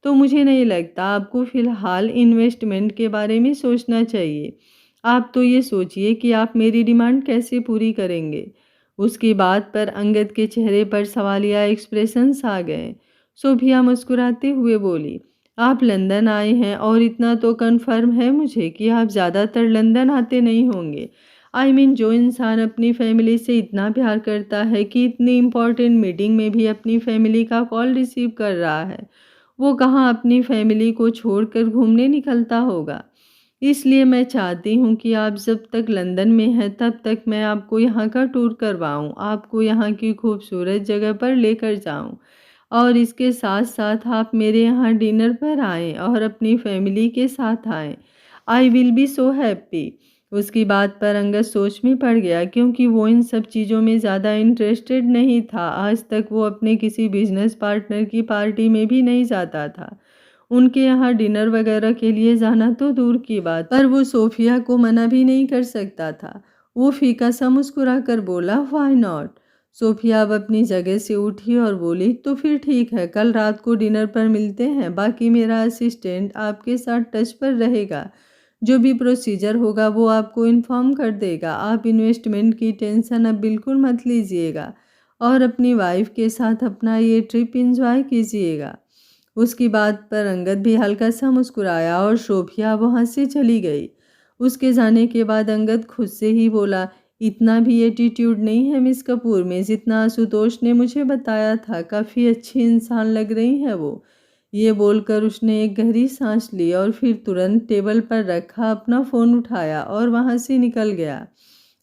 तो मुझे नहीं लगता आपको फ़िलहाल इन्वेस्टमेंट के बारे में सोचना चाहिए। आप तो ये सोचिए कि आप मेरी डिमांड कैसे पूरी करेंगे। उसकी बात पर अंगद के चेहरे पर सवालिया एक्सप्रेशंस आ गए। सोफिया मुस्कुराते हुए बोली, आप लंदन आए हैं और इतना तो कन्फर्म है मुझे कि आप ज़्यादातर लंदन आते नहीं होंगे। आई मीन जो इंसान अपनी फैमिली से इतना प्यार करता है कि इतनी इम्पोर्टेंट मीटिंग में भी अपनी फैमिली का कॉल रिसीव कर रहा है, वो कहाँ अपनी फैमिली को छोड़कर घूमने निकलता होगा। इसलिए मैं चाहती हूँ कि आप जब तक लंदन में हैं तब तक मैं आपको यहाँ का टूर करवाऊँ, आपको यहाँ की खूबसूरत जगह पर लेकर जाऊँ और इसके साथ साथ आप मेरे यहाँ डिनर पर आएँ और अपनी फैमिली के साथ आएँ। आई विल बी सो हैप्पी। उसकी बात पर अंगद सोच में पड़ गया, क्योंकि वो इन सब चीज़ों में ज़्यादा इंटरेस्टेड नहीं था। आज तक वो अपने किसी बिजनेस पार्टनर की पार्टी में भी नहीं जाता था। उनके यहाँ डिनर वगैरह के लिए जाना तो दूर की बात, पर वो सोफिया को मना भी नहीं कर सकता था। वो फीका सा मुस्कुरा कर बोला, व्हाई नॉट। सोफिया अब अपनी जगह से उठी और बोली, तो फिर ठीक है, कल रात को डिनर पर मिलते हैं। बाकी मेरा असिस्टेंट आपके साथ टच पर रहेगा। जो भी प्रोसीजर होगा वो आपको इन्फॉर्म कर देगा। आप इन्वेस्टमेंट की टेंशन अब बिल्कुल मत लीजिएगा और अपनी वाइफ के साथ अपना ये ट्रिप एंजॉय कीजिएगा। उसकी बात पर अंगद भी हल्का सा मुस्कुराया और सोफिया वहाँ से चली गई। उसके जाने के बाद अंगद खुद से ही बोला, इतना भी एटीट्यूड नहीं है मिस कपूर में जितना आशुतोष ने मुझे बताया था। काफ़ी अच्छी इंसान लग रही है वो। ये बोलकर उसने एक गहरी सांस ली और फिर तुरंत टेबल पर रखा अपना फ़ोन उठाया और वहाँ से निकल गया।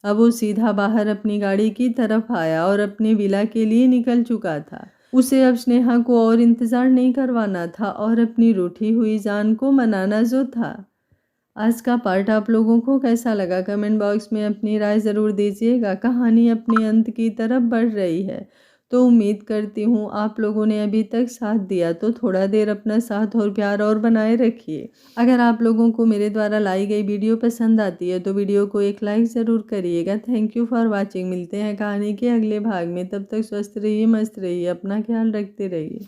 अब वो सीधा बाहर अपनी गाड़ी की तरफ आया और अपने विला के लिए निकल चुका था। उसे अब स्नेहा को और इंतज़ार नहीं करवाना था और अपनी रूठी हुई जान को मनाना जो था। आज का पार्ट आप लोगों को कैसा लगा कमेंट बॉक्स में अपनी राय ज़रूर दीजिएगा। कहानी अपने अंत की तरफ बढ़ रही है, तो उम्मीद करती हूँ आप लोगों ने अभी तक साथ दिया, तो थोड़ा देर अपना साथ और प्यार और बनाए रखिए। अगर आप लोगों को मेरे द्वारा लाई गई वीडियो पसंद आती है तो वीडियो को एक लाइक ज़रूर करिएगा। Thank you for watching. मिलते हैं कहानी के अगले भाग में, तब तक स्वस्थ रहिए, मस्त रहिए, अपना ख्याल रखते रहिए।